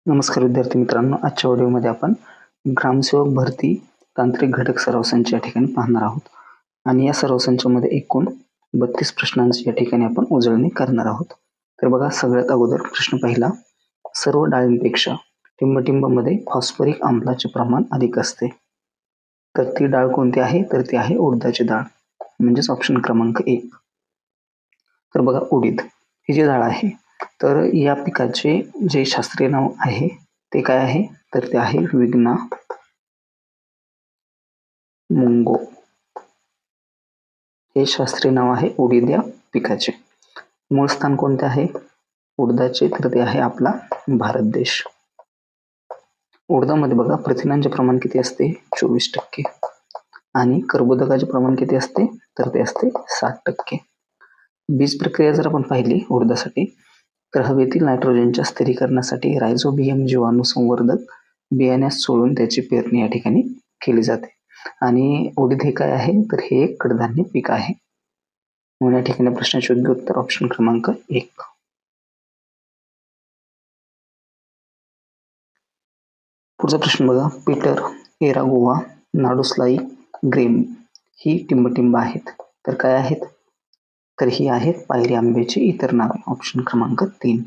नमस्कार विद्यार्थी मित्रांनो, आजच्या व्हिडिओमध्ये आपण ग्रामसेवक भरती तांत्रिक घटक सराव संच या ठिकाणी पाहणार आहोत. आणि या सराव संचामध्ये एकूण 32 प्रश्नांची या ठिकाणी आपण उजळणी करणार आहोत. तर बघा, सगळ्यात अगोदर प्रश्न पहिला, सर्व डाळींपेक्षा टिंबटिंबमध्ये फॉस्फरिक आम्लाचे प्रमाण अधिक असते. तर ती डाळ कोणती आहे? तर ती आहे उडदाची डाळ, म्हणजेच ऑप्शन क्रमांक 1. तर बघा, उडीद ही जी डाळ आहे, तर या पिकाचे जे शास्त्रीय नाव आहे ते काय आहे? तर ते आहे विग्ना मुंगो. हे शास्त्रीय नाव आहे उडीद या पिकाचे. मूळ स्थान कोणते आहे उडदाचे? तर ते आहे आपला भारत देश. उडदामध्ये बघा, प्रथिनांचे प्रमाण किती असते? 24%. आणि कर्बोदकाचे प्रमाण किती असते? तर ते असते 60%. बीज प्रक्रिया जर आपण पाहिली उडदासाठी, तर हवेतील नायट्रोजनच्या स्थिरीकरणासाठी रायझोबियम जीवाणू संवर्धक बियाण्यास सोडून त्याची पेरणी या ठिकाणी केली जाते. आणि उडीद हे काय आहे? तर हे एक कडधान्य पीक आहे. म्हणून या ठिकाणी प्रश्नाचे योग्य उत्तर ऑप्शन क्रमांक 1. पुढचा प्रश्न बघा, पीटर, एरागोवा, नाडूसलाई, ग्रेम ही टिंबटिंब आहेत. तर काय आहेत? तर ही आहेत पायरी आंब्याची इतर नावे, ऑप्शन क्रमांक 3.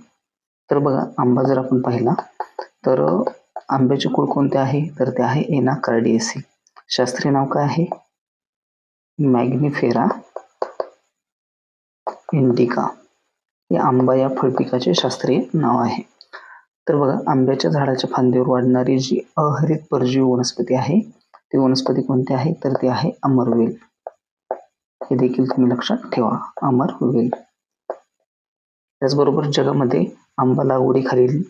तर बघा, आंबा जर आपण पाहिला तर आंब्याचे कुळ कोणते आहे? तर ते आहे एनाकार्डियेसी. शास्त्रीय नाव काय आहे? मॅग्निफेरा इंडिका. हे आंबा या फळपिकाचे शास्त्रीय नाव आहे. तर बघा, आंब्याच्या झाडाच्या फांदीवर वाढणारी जी अहरित परजीवी वनस्पती आहे, ती वनस्पती कोणती आहे? तर ती आहे अमरवेल. हे देखील तुम्ही लक्षात ठेवा, अमरवेल. त्याचबरोबर जगामध्ये आंबा लागवडीखालील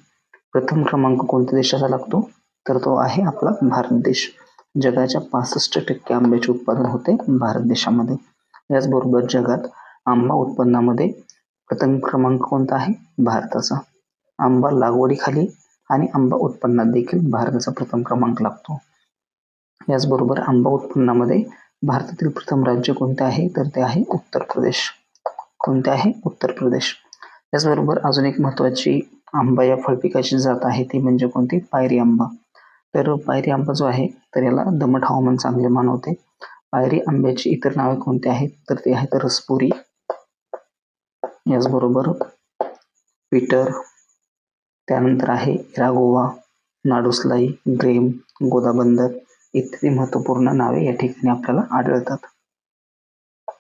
प्रथम क्रमांक कोणत्या देशाचा लागतो? तर तो आहे आपला भारत देश. जगाच्या 65% आंब्याचे उत्पादन होते भारत देशामध्ये. याचबरोबर जगात आंबा उत्पन्नामध्ये प्रथम क्रमांक कोणता आहे? भारताचा. आंबा लागवडीखाली आणि आंबा उत्पन्नात देखील भारताचा प्रथम क्रमांक लागतो. याचबरोबर आंबा उत्पन्नामध्ये भारतातील प्रथम राज्य कोणते आहे? तर ते आहे उत्तर प्रदेश. कोणते आहे? उत्तर प्रदेश. त्याचबरोबर अजून एक महत्त्वाची आंबा या फळपिकाची जात आहे, ती म्हणजे कोणती? पायरी आंबा. तर पायरी आंबा जो आहे, तर याला दमट हवामान चांगले मानवते. पायरी आंब्याची इतर नावे कोणती आहेत? तर ते आहेत रसपुरी, याचबरोबर पीटर, त्यानंतर आहे इरागोवा, नाडूसलाई, ग्रेम, गोदाबंदर इत्यादी महत्त्वपूर्ण नावे या ठिकाणी आपल्याला आढळतात.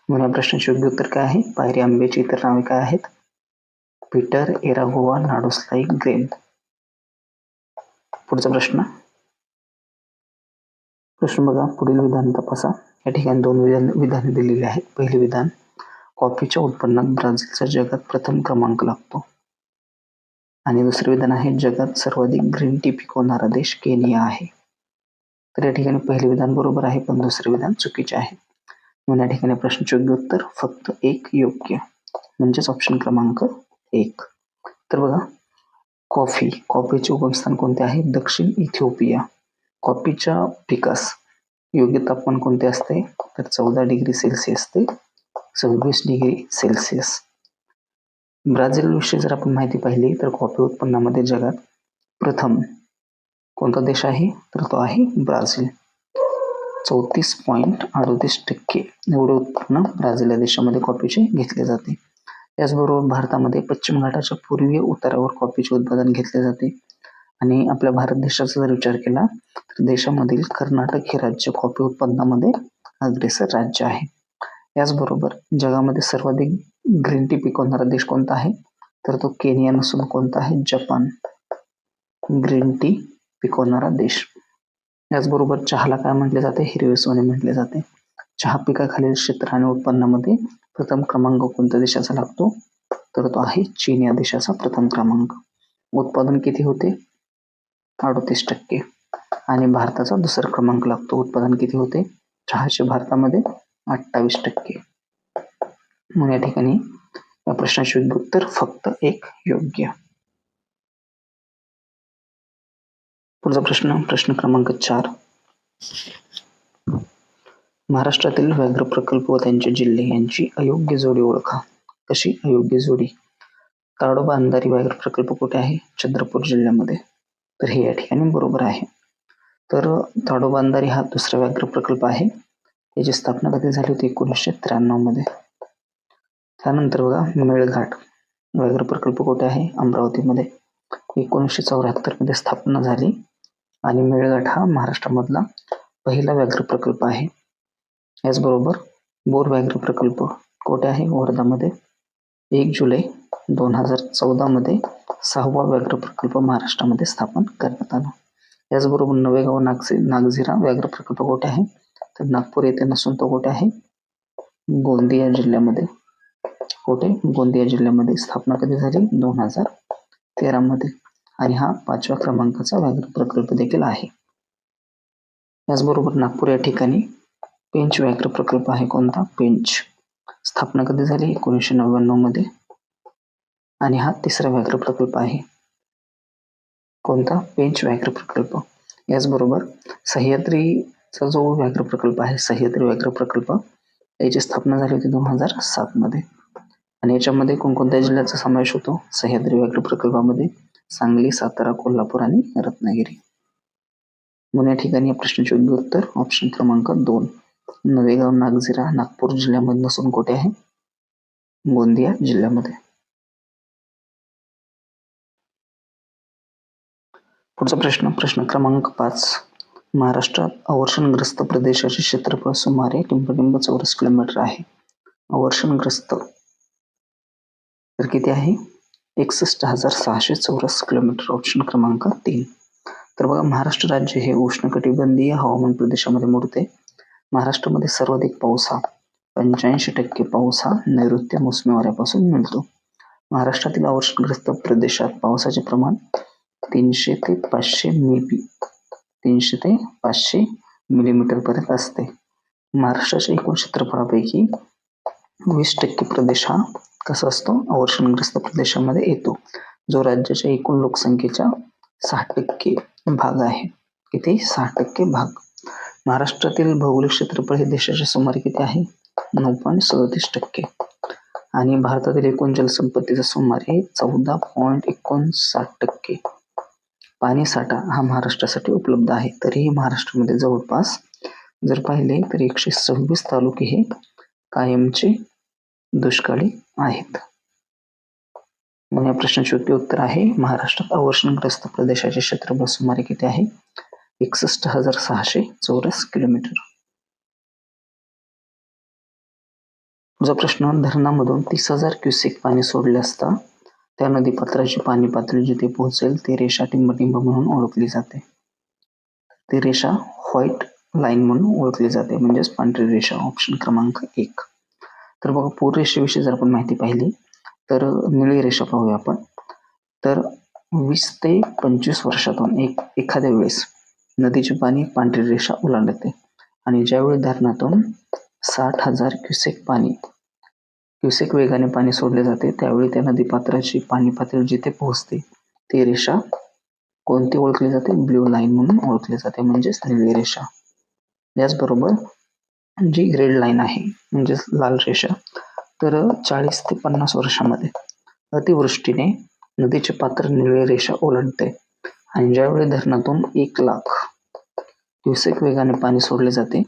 म्हणून या प्रश्नाचे योग्य उत्तर काय आहे? पायरी आंब्याची इतर नावे काय आहेत? पीटर, एरागोवा, नाडूसलाई, ग्रेम. पुढचा प्रश्न बघा, पुढील विधान तपासा. या ठिकाणी 2 विधाने दिलेली आहेत. पहिले विधान, कॉफीच्या उत्पन्नात ब्राझीलचा जगात प्रथम क्रमांक लागतो. आणि दुसरे विधान आहे, जगात सर्वाधिक ग्रीन टी पिकवणारा देश केनिया आहे. तर या ठिकाणी पहिले विधान बरोबर आहे, पण दुसरे विधान चुकीचे आहे. म्हणून या ठिकाणी प्रश्नाचे योग्य उत्तर फक्त 1 योग्य, म्हणजेच ऑप्शन क्रमांक 1. तर बघा, कॉफीचे उगमस्थान कोणते आहे? दक्षिण इथिओपिया. कॉफीच्या पिकास योग्य तापमान कोणते असते? तर 14 डिग्री सेल्सिअस ते 26 डिग्री सेल्सिअस. ब्राझील विषयी जर आपण माहिती पाहिली, तर कॉफी उत्पन्नामध्ये जगात प्रथम कोणता देश आहे? तर तो आहे ब्राझील. 34.38% एवढे उत्पन्न ब्राझील या देशामध्ये कॉफीचे घेतले जाते. त्याचबरोबर भारतामध्ये पश्चिम घाटाच्या पूर्वीय उतारावर कॉफीचे उत्पादन घेतले जाते. आणि आपल्या भारत देशाचा जर विचार केला, तर देशामधील कर्नाटक हे राज्य कॉफी उत्पादनामध्ये अग्रेसर राज्य आहे. याचबरोबर जगामध्ये सर्वाधिक ग्रीन टी पिकवणारा देश कोणता आहे? तर तो केनिया नसून कोणता आहे? जपान. ग्रीन टी पिकवणारा देश. याचबरोबर चहाला काय म्हटले जाते? हिरवे सोने म्हटले जाते. चहा पिकाखालील क्षेत्र आणि उत्पन्नामध्ये प्रथम क्रमांक कोणत्या देशाचा लागतो? तर तो आहे चीन या देशाचा प्रथम क्रमांक. उत्पादन किती होते? 38%. आणि भारताचा दुसरा क्रमांक लागतो. उत्पादन किती होते चहाचे भारतामध्ये? 28%. मग या ठिकाणी या प्रश्नाचे योग्य उत्तर फक्त 1 योग्य. पुढचा प्रश्न क्रमांक 4. महाराष्ट्रातील व्याघ्र प्रकल्प व त्यांचे जिल्हे यांची अयोग्य जोडी ओळखा. कशी अयोग्य जोडी? ताडोबा अंधारी व्याघ्र प्रकल्प कुठे आहे? चंद्रपूर जिल्ह्यामध्ये. तर हे या ठिकाणी बरोबर आहे. तर ताडोबांधारी हा दुसरा व्याघ्र प्रकल्प आहे. याची स्थापना कधी झाली होती? 1993 मध्ये. त्यानंतर बघा मेळघाट व्याघ्र प्रकल्प कुठे आहे? अमरावतीमध्ये. 1974 मध्ये स्थापना झाली आणि मेळघाट हा महाराष्ट्रामधला पहिला व्याघ्र प्रकल्प आहे. याचबरोबर बोर व्याघ्र प्रकल्प कुठे आहे? वर्धामध्ये. 1 जुलै 2014 मध्ये 6वा व्याघ्र प्रकल्प महाराष्ट्रामध्ये स्थापन करण्यात आला. याचबरोबर नवेगाव नागझिरा व्याघ्र प्रकल्प कुठे आहे? तर नागपूर येथे नसून तो कुठे आहे? गोंदिया जिल्ह्यामध्ये. कुठे? गोंदिया जिल्ह्यामध्ये. स्थापना कधी झाली? 2013 मध्ये. आणि हा 5व्या क्रमांकाचा व्याघ्र प्रकल्प देखील आहे. याचबरोबर नागपूर या ठिकाणी पेंच व्याघ्र प्रकल्प आहे. कोणता? पेंच. स्थापना कधी झाली? 1999 मध्ये. आणि हा 3रा व्याघ्र प्रकल्प आहे. कोणता? पेंच व्याघ्र प्रकल्प. याचबरोबर सह्याद्रीचा जो व्याघ्र प्रकल्प आहे, सह्याद्री व्याघ्र प्रकल्प, याची स्थापना झाली होती 2007 मध्ये. आणि याच्यामध्ये कोणकोणत्या जिल्ह्याचा समावेश होतो? सह्याद्री व्याघ्र प्रकल्पामध्ये सांगली, सातारा, कोल्हापूर आणि रत्नागिरी. म्हणून या ठिकाणी या प्रश्नाचे योग्य उत्तर ऑप्शन क्रमांक 2 नवेगाव नागझिरा नागपूर जिल्ह्यामध्ये नसून कुठे आहे? गोंदिया जिल्ह्यामध्ये. पुढचा प्रश्न क्रमांक 5. महाराष्ट्रात अवर्षणग्रस्त प्रदेशाचे क्षेत्रफळ सुमारे टिंब चौरस किलोमीटर आहे. अवर्षणग्रस्त तर किती आहे? 61,600 चौरस किलोमीटर. ऑप्शन क्रमांक 3. तर बघा महाराष्ट्र राज्य हे उष्णकटिबंधीय हवामान प्रदेशामध्ये मोडते. महाराष्ट्रामध्ये सर्वाधिक पाऊस हा 85% पाऊस हा नैऋत्य मोसमी वाऱ्यापासून मिळतो. महाराष्ट्रातील अवर्षणग्रस्त प्रदेशात पावसाचे प्रमाण 300 ते 500 मिलीमीटर पर्यंत असते. महाराष्ट्राच्या एकूण क्षेत्रफळापैकी 20% प्रदेश हा कसा असतो? अवर्षणग्रस्त प्रदेशामध्ये येतो, जो राज्याच्या एकूण लोकसंख्येच्या 6% भाग आहे. किती? 6% भाग. महाराष्ट्रातील भौगोलिक क्षेत्रफळ हे देशाच्या सुमारे किती आहे? 9.37%. आणि भारतातील एकूण जलसंपत्तीचा सुमारे 14.59%. पाणी साठा हा महाराष्ट्रासाठी उपलब्ध आहे. तरीही महाराष्ट्रामध्ये जवळपास जर पाहिले तर 126 तालुके हे कायमचे दुष्काळी आहेत. मग या प्रश्नाचे योग्य उत्तर आहे महाराष्ट्रात अवर्षणग्रस्त प्रदेशाचे क्षेत्रफळ सुमारे किती आहे? 61,600 चौरस किलोमीटर. पुढचा प्रश्न धरणामधून 30,000 क्युसेक पाणी सोडले असता त्या नदीपात्राची पाणी पातळी जिथे पोहोचेल ती रेषा टिंबटिंब म्हणून ओळखली जाते. ती रेषा व्हाईट लाईन म्हणून ओळखली जाते, म्हणजेच पांढरी रेषा. ऑप्शन क्रमांक 1. तर बघा पूर रेषेविषयी जर आपण माहिती पाहिली तर निळी रेषा पाहूया आपण. तर 20 ते 25 वर्षातून एखाद्या वेळेस नदीचे पाणी पांढरी रेषा ओलांडते आणि ज्यावेळी धरणातून 60,000 क्युसेक वेगाने पाणी सोडले जाते त्यावेळी त्या नदीपात्राची पाणी पातळी जिथे पोहोचते ती रेषा कोणती ओळखली जाते? ब्ल्यू लाईन म्हणून ओळखली जाते, म्हणजेच निळी रेषा. याचबरोबर जी रेड लाईन आहे म्हणजेच लाल रेषा, तर 40 ते 50 वर्षामध्ये अतिवृष्टीने नदीचे पात्र निळी रेषा ओलांडते आणि ज्यावेळी धरणातून 1,00,000 क्युसेक वेगाने पाणी सोडले जाते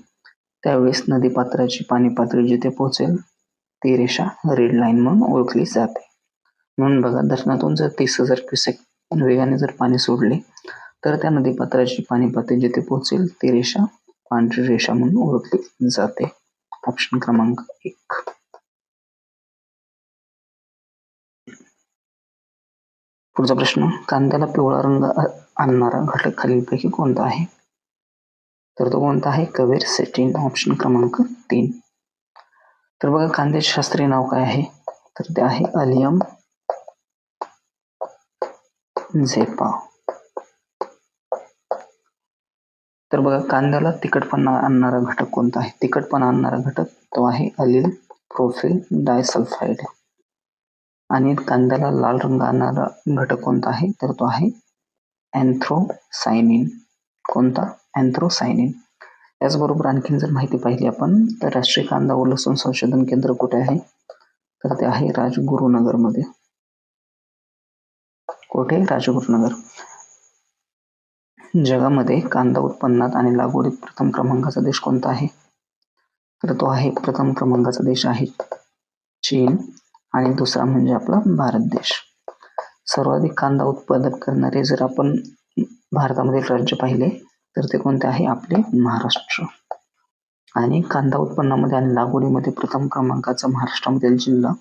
त्यावेळेस नदीपात्राची पाणी पातळी जिथे पोहोचेल ती रेषा रेड लाईन म्हणून ओळखली जाते. म्हणून बघा धरणातून जर 30,000 क्युसेक वेगाने जर पाणी सोडले तर त्या नदीपात्राची पाणी पातळी जिथे पोहोचेल ती रेषा पांढरी रेषा म्हणून ओळखली जाते. ऑप्शन क्रमांक 1. पुढचा प्रश्न कांद्याला पिवळा रंग आणणारा घटक खालीलपैकी कोणता आहे? तर तो कोणता आहे? क्वेरसेटिन. ऑप्शन क्रमांक 3. तर बघा कांद्याचे शास्त्रीय नाव काय आहे? तर ते आहे अलियम झेपा. तर बघा कांद्याला तिखटपणा आणणारा घटक कोणता आहे? तिखटपणा आणणारा घटक तो आहे अलील प्रोफिल डायसल्फाइड. आणि कांद्याला लाल रंग आणणारा घटक कोणता आहे? तर तो आहे अँथ्रोसायनिन. कोणता? अँथ्रोसायनिन. याचबरोबर आणखीन जर माहिती पाहिली आपण तर राष्ट्रीय कांदा व लसूण संशोधन केंद्र कुठे आहे? तर ते आहे राजगुरुनगरमध्ये. कुठे? राजगुरुनगर. जगामध्ये कांदा उत्पन्नात आणि लागवडीत प्रथम क्रमांकाचा देश कोणता आहे? तर तो आहे, प्रथम क्रमांकाचा देश आहे चीन आणि दुसरा म्हणजे आपला भारत देश. सर्वाधिक कांदा उत्पादन करणारे जर आपण भारतामधील राज्य पाहिले तर ते कोणते आहे? आपले महाराष्ट्र. आणि कांदा उत्पन्नामध्ये आणि लागवडीमध्ये प्रथम क्रमांकाचा महाराष्ट्रामधील जिल्हा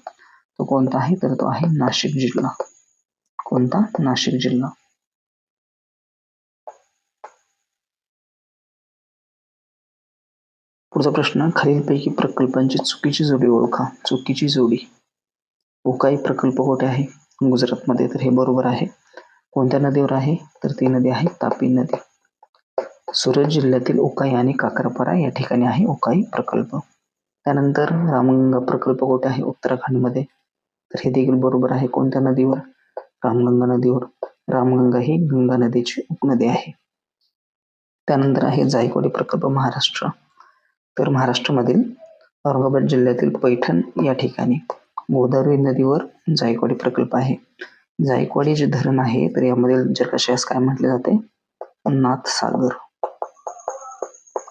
तो कोणता आहे? तर तो आहे नाशिक जिल्हा. कोणता? नाशिक जिल्हा. पुढचा प्रश्न, खालीलपैकी प्रकल्पांची चुकीची जोडी ओळखा. चुकीची जोडी. उकाई प्रकल्प कुठे आहे? गुजरातमध्ये. तर हे बरोबर आहे. कोणत्या नदीवर आहे? तर ती नदी आहे तापी नदी. सुरत जिल्ह्यातील उकाई आणि काकरपारा या ठिकाणी आहे उकाई प्रकल्प. त्यानंतर रामगंगा प्रकल्प कुठे आहे? उत्तराखंडमध्ये. तर हे देखील बरोबर आहे. कोणत्या नदीवर? रामगंगा नदीवर. रामगंगा ही गंगा नदीची उपनदी आहे. त्यानंतर आहे जायकवाडी प्रकल्प महाराष्ट्र. तर महाराष्ट्रामधील औरंगाबाद जिल्ह्यातील पैठण या ठिकाणी गोदावरी नदीवर जायकवाडी प्रकल्प आहे. जायकवाडी जे धरण आहे तर यामधील जलाशयास काय म्हटले जाते? नाथसागर.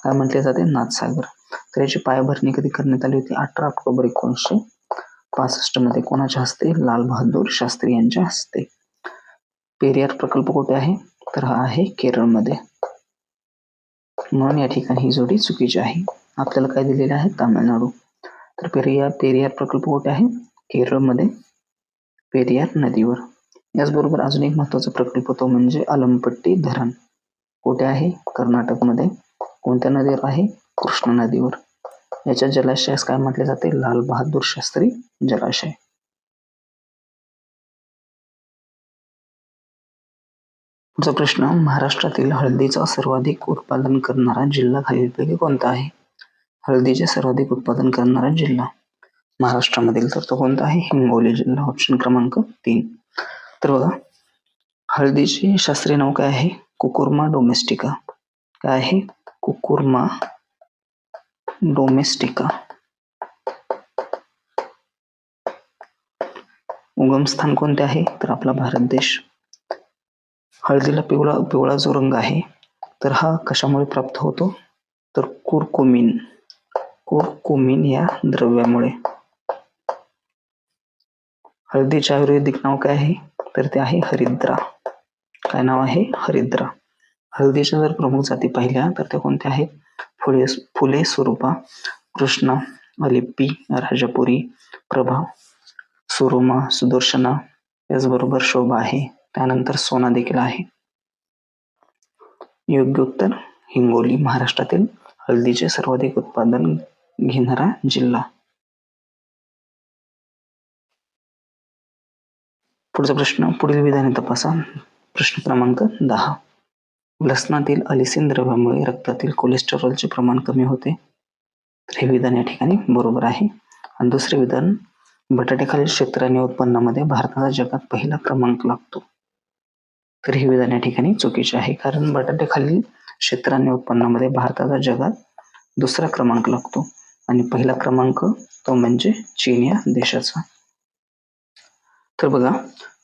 काय म्हटले जाते? नाथसागर. तर याची पायाभरणी कधी करण्यात आली होती? 18 ऑक्टोबर 1965 मध्ये. कोणाच्या हस्ते? लाल बहादूर शास्त्री यांच्या हस्ते. पेरियार प्रकल्प कुठे आहे? तर हा आहे केरळमध्ये. म्हणून या ठिकाणी ही जोडी चुकीची आहे. आपल्याला काय दिलेले आहे? तामिळनाडू. तर पेरियार प्रकल्प कुठे आहे? केरळमध्ये, पेरियार नदीवर. याचबरोबर अजून एक महत्वाचा प्रकल्प तो म्हणजे अलमपट्टी धरण. कुठे आहे? कर्नाटकमध्ये. कोणत्या नदीवर आहे? कृष्णा नदीवर. याच्या जलाशयास काय म्हटले जाते? लाल बहादूर शास्त्री जलाशय. पुढचा प्रश्न, महाराष्ट्रातील हळदीचा सर्वाधिक उत्पादन करणारा जिल्हा खालीलपैकी कोणता आहे? हळदीचे सर्वाधिक उत्पादन करणारा जिल्हा महाराष्ट्रामधील तर तो कोणता आहे? हिंगोली जिल्हा. ऑप्शन क्रमांक 3. तर बघा, हळदीचे शास्त्रीय नाव काय आहे? कुकुर्मा डोमेस्टिका. काय आहे? कुकुर्मा डोमेस्टिका. उगमस्थान कोणते आहे? तर आपला भारत देश. हळदीला पिवळा जो रंग आहे तर हा कशामुळे प्राप्त होतो? तर कुरकुमिन या द्रव्यामुळे. हळदीचे आयुर्वेदिक नाव काय आहे? तर ते आहे हरिद्रा. काय नाव आहे? हरिद्रा. हळदीच्या जर प्रमुख जाती पाहिल्या तर त्या कोणत्या आहेत? फुले स्वरूपा, कृष्णा, अलिप्पी, राजापुरी, प्रभा, सुरुमा, सुदर्शना, याचबरोबर शोभा आहे. त्यानंतर सोना देखील आहे. योग्य उत्तर हिंगोली. महाराष्ट्रातील हळदीचे सर्वाधिक उत्पादन घेणारा जिल्हा. पुढचा प्रश्न, पुढील विधाने तपासा. प्रश्न क्रमांक 10. लसणातील अलिसिन द्रव्यामुळे रक्तातील कोलेस्टेरॉलचे प्रमाण कमी होते. तर हे विधान या ठिकाणी बरोबर आहे. आणि दुसरे विधान, बटाट्याखालील क्षेत्राने उत्पन्नामध्ये भारताचा जगात पहिला क्रमांक लागतो. तर हे विधान या ठिकाणी चुकीचे आहे, कारण बटाट्याखालील क्षेत्राने उत्पन्नामध्ये भारताचा जगात दुसरा क्रमांक लागतो आणि पहिला क्रमांक तो म्हणजे चीन या देशाचा. तर बघा,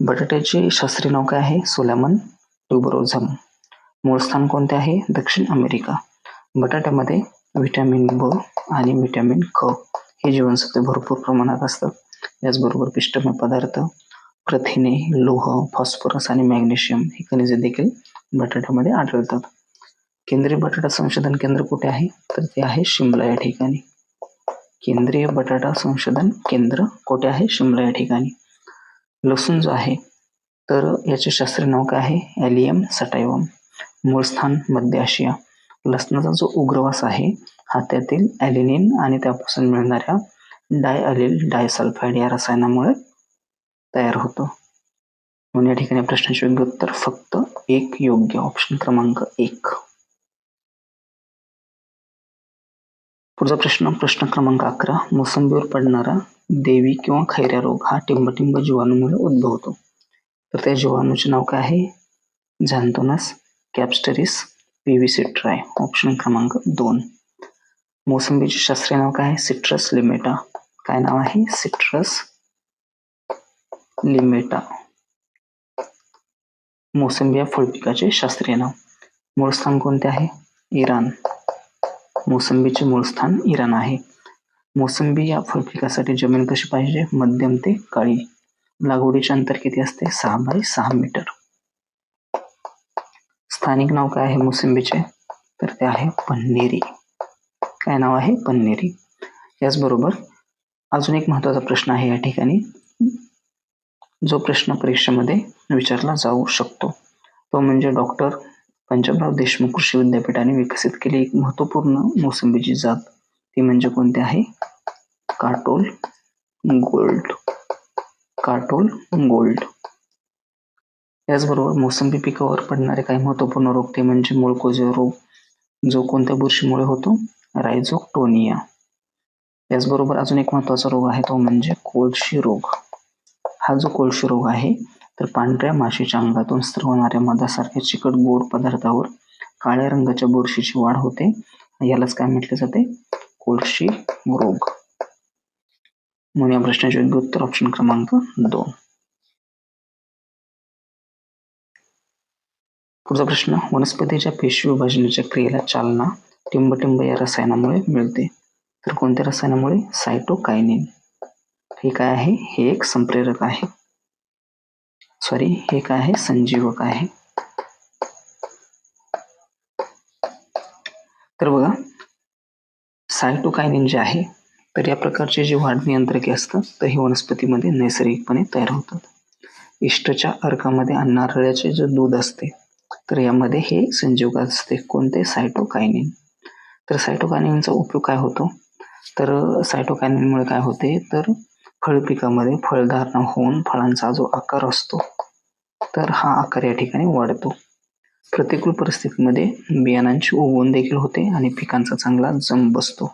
बटाट्याचे शास्त्रीय नाव काय आहे? सोलॅमन ट्युबरोझम. मूळ स्थान कोणते आहे? दक्षिण अमेरिका. बटाट्यामध्ये व्हिटॅमिन ब आणि व्हिटॅमिन क हे जीवनसत्वे भरपूर प्रमाणात असतात. याचबरोबर पिष्टमय पदार्थ, प्रथिने, लोह, फॉस्फरस आणि मॅग्नेशियम ही खनिजे देखील बटाट्यामध्ये आढळतात. केंद्रीय बटाटा संशोधन केंद्र कुठे आहे? तर ते आहे शिमला या ठिकाणी. केंद्रीय बटाटा संशोधन केंद्र कुठे आहे? शिमला या ठिकाणी. लसूण जो आहे तर याचे शास्त्रीय नाव काय आहे? ॲलियम सटायवम. मूळ स्थान मध्य आशिया. लसणाचा जो उग्रवास आहे हा त्यातील ॲलिनिन आणि त्यापासून मिळणाऱ्या डायअलिल डायसल्फाइड या रसायनामुळे तयार होतो. म्हणून या ठिकाणी प्रश्नाचे योग्य उत्तर फक्त एक योग्य. ऑप्शन क्रमांक 1. पुढचा प्रश्न क्रमांक 11. मोसंबीवर पडणारा देवी किंवा खैऱ्या रोग हा टिंबटिंब जीवाणूमुळे उद्भवतो. तर त्या जीवाणूचे नाव काय आहे? झॅन्थोनस, कॅप्स्टरिस, पीव्हीसी ट्राय. ऑप्शन क्रमांक 2. मोसंबीचे शास्त्रीय नाव काय आहे? सिट्रस लिमेटा. काय नाव आहे? सिट्रस लिमेटा. मोसंबी या फळपिकाचे शास्त्रीय नाव. मूळ स्थान कोणते आहे? इराण. मोसंबीचे मूळ स्थान इराण आहे. मोसंबी या फळ पिकासाठी जमीन कशी पाहिजे? मध्यम ते काळी. लागवडीचे अंतर किती असते? 6 बाय 6 मीटर. स्थानिक नाव काय आहे मोसंबीचे? तर ते आहे पन्नेरी. काय नाव आहे? पन्नेरी. याचबरोबर अजून एक महत्वाचा प्रश्न आहे या ठिकाणी, जो प्रश्न परीक्षेमध्ये विचारला जाऊ शकतो, तो म्हणजे डॉक्टर पंजाबराव देशमुख कृषी विद्यापीठाने विकसित केली एक महत्वपूर्ण मोसंबीची जात, ती म्हणजे कोणती आहे? काटोल गोल्ड. काटोल गोल्ड. याचबरोबर मोसंबी पिकावर पडणारे काही महत्वपूर्ण रोग, ते म्हणजे मुळकुजे रोग, जो कोणत्या बुरशीमुळे होतो? रायझोक्टोनिया. याचबरोबर अजून एक महत्वाचा रोग आहे, तो म्हणजे कोळशी रोग. हा जो कोळशी रोग आहे, तर पांढऱ्या माशीच्या अंगातून स्रवणाऱ्या मधासारख्या चिकट गोड पदार्थावर काळ्या रंगाच्या बुरशीची वाढ होते. यालाच काय म्हटले जाते? कोळशी रोग. म्हणून या प्रश्नाचे योग्य उत्तर ऑप्शन क्रमांक 2. पुढचा प्रश्न, वनस्पतीच्या पेशी विभाजनाच्या क्रियेला चालना टिंबटिंब या रसायनामुळे मिळते. तर कोणत्या रसायनामुळे? सायटोकायनिन. हे काय आहे? हे एक संप्रेरक आहे. हे काय आहे? संजीवक आहे. तर बघा, सायटोकायनिन जे आहे, तर या प्रकारचे जे वाढ नियंत्रके असतात, तर हे वनस्पतीमध्ये नैसर्गिकपणे तयार होतात. इष्टच्या अर्कामध्ये नारळाचे जे दूध असते, तर यामध्ये हे संजीवक असते. कोणते? सायटोकायनिन. तर सायटोकायनिनचा उपयोग काय होतो? तर सायटोकायनिनमुळे काय होते? तर फळ पिकामध्ये फळधारणा होऊन फळांचा जो आकार असतो, तर हा आकार या ठिकाणी वाढतो. प्रतिकूल परिस्थितीमध्ये बियाणांची उगवण देखील होते आणि पिकांचा चांगला जम बसतो.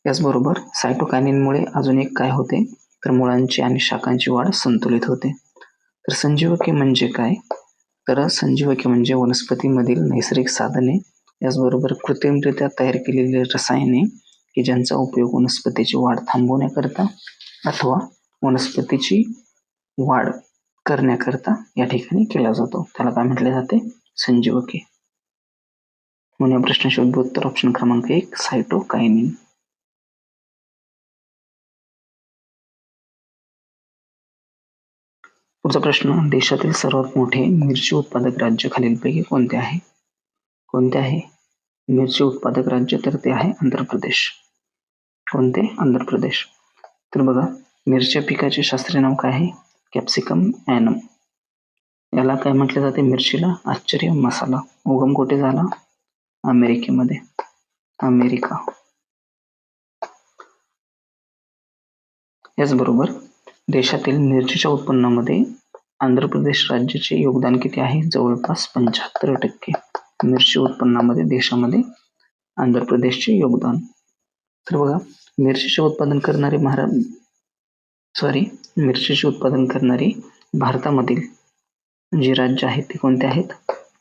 याचबरोबर सायटोकायनिनमुळे अजून एक काय होते? तर मुळांची आणि शाखांची वाढ संतुलित होते. तर संजीवके म्हणजे काय? तर संजीवके म्हणजे वनस्पतीमधील नैसर्गिक साधने, याचबरोबर कृत्रिमरित्या तयार केलेली रसायने, की ज्यांचा उपयोग वनस्पतीची वाढ थांबवण्याकरता अथवा वनस्पतीची वाढ करण्याकरता या ठिकाणी केला जातो. त्याला काय म्हटले जाते? संजीवके. म्हणून या प्रश्नाचे योग्य उत्तर ऑप्शन क्रमांक 1 सायटोकायनिन. पुढचा प्रश्न, देशातील सर्वात मोठे मिरची उत्पादक राज्य खालीलपैकी कोणते आहे? कोणते आहे मिरची उत्पादक राज्य? तर ते आहे आंध्र प्रदेश. कोणते? आंध्र प्रदेश. तर बघा, मिरच्या पिकाचे शास्त्रीय नाव काय आहे? Capsicum annum. याला काय म्हटले जाते? मिरचीला आश्चर्य मसाला. उगम कुठे झाला? अमेरिकेमध्ये. अमेरिका. याचबरोबर देशातील मिरचीच्या उत्पन्नामध्ये आंध्र प्रदेश राज्याचे योगदान किती आहे? जवळपास 75%. मिरची उत्पन्नामध्ये देशामध्ये आंध्र प्रदेशचे योगदान. तर बघा, मिरचीचे उत्पादन करणारी भारतामधील जी राज्य आहेत ती कोणती आहेत?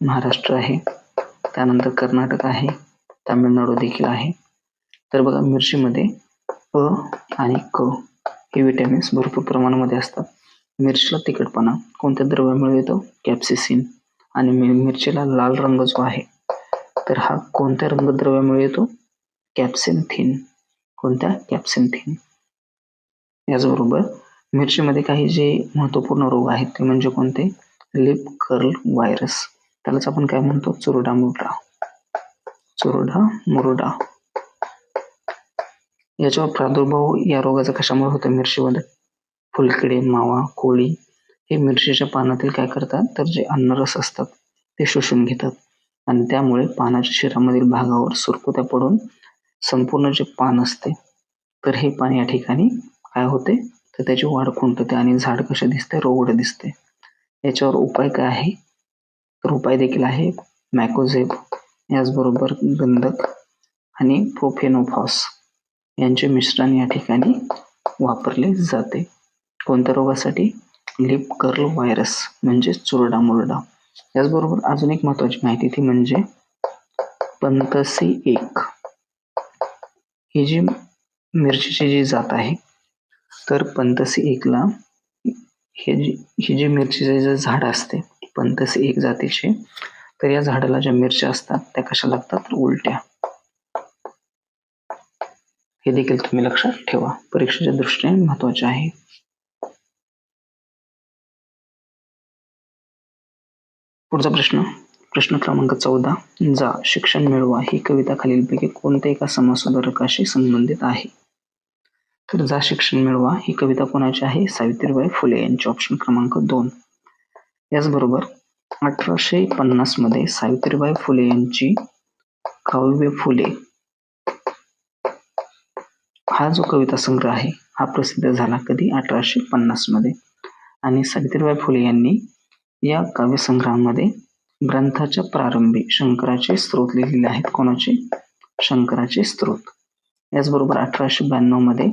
महाराष्ट्र आहे, त्यानंतर कर्नाटक आहे, तामिळनाडू देखील आहे. तर बघा, मिरचीमध्ये अ आणि क हे विटॅमिन्स भरपूर प्रमाणामध्ये असतात. मिरचीला तिखटपणा कोणत्या द्रव्यामुळे येतो? कॅप्सिसिन. आणि मिरचीला लाल रंग जो आहे, तर हा कोणत्या रंगद्रव्यामुळे येतो? कॅप्सेंथिन. कोणत्या? कॅप्सेंथिन. याचबरोबर मिरचीमध्ये काही जे महत्वपूर्ण रोग आहेत ते म्हणजे कोणते? Lip curl virus. त्यालाच आपण काय म्हणतो? चुरडा मुरडा. याच्यावर प्रादुर्भाव या रोगाचा कशामुळे होतो? मिरचीमध्ये फुलकिडे, मावा, कोळी हे मिरचीच्या पानातील काय करतात? तर जे अन्नरस असतात ते शोषून घेतात आणि त्यामुळे पानाच्या शिरामधील भागावर सुरकुत्या पडून संपूर्ण जे पान असते, तर हे पान या ठिकाणी काय होते? तर त्याची वाढ खुंटते आणि झाड कसे दिसते? रोगडे दिसते. याच्यावर उपाय काय आहे? तर उपाय देखील आहे मॅकोझेब, याचबरोबर गंधक आणि प्रोफेनोफॉस यांचे मिश्रण या ठिकाणी वापरले जाते. कोणत्या रोगासाठी? लिप कर्ल व्हायरस म्हणजे चुरडा मुरडा. याचबरोबर अजून एक महत्वाची माहिती ती म्हणजे पंतसी 1 ही जी मिरचीची जी जात आहे, तर पंतसी 1 ला ही जी मिरचीचे जे झाड असते पंतसी 1 जातीचे, तर या झाडाला ज्या मिरच्या असतात त्या कशा लागतात, तर उलट्या. हे देखील तुम्ही लक्षात ठेवा, परीक्षेच्या दृष्टीने महत्वाचे आहे. पुढचा प्रश्न क्रमांक 14. जा शिक्षण मिळवा ही कविता खालीलपैकी कोणत्या एका समाजसुधारकाशी संबंधित आहे? तर जा शिक्षण मिळवा ही कविता कोणाची आहे? सावित्रीबाई फुले यांची. ऑप्शन क्रमांक 2. याचबरोबर 1850 मध्ये सावित्रीबाई फुले यांची काव्य फुले हा जो कविता संग्रह आहे हा प्रसिद्ध झाला कधी? 1850 मध्ये. आणि सावित्रीबाई फुले यांनी या काव्यसंग्रहामध्ये ग्रंथाच्या प्रारंभी शंकराचे स्तोत्र लिहिलेले आहेत. कोणाचे? शंकराचे स्तोत्र. याचबरोबर 1892 मध्ये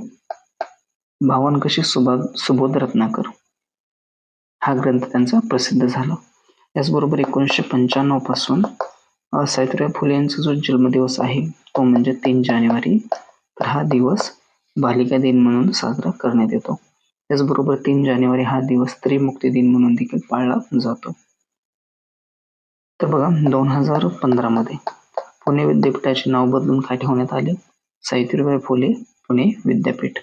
भावांकशी सुबोध रत्नाकर हा ग्रंथ त्यांचा प्रसिद्ध झाला. याचबरोबर 1995 पासून सावित्रीबाई फुले यांचा जो जन्मदिवस आहे तो म्हणजे 3 जानेवारी. तर हा दिवस बालिका दिन म्हणून साजरा करण्यात येतो. त्याचबरोबर 3 जानेवारी हा दिवस स्त्री मुक्ती दिन म्हणून देखील पाळला जातो. तर बघा 2015 मध्ये पुणे विद्यापीठाचे नाव बदलून काय ठेवण्यात आले? सावित्रीबाई फुले पुणे विद्यापीठ.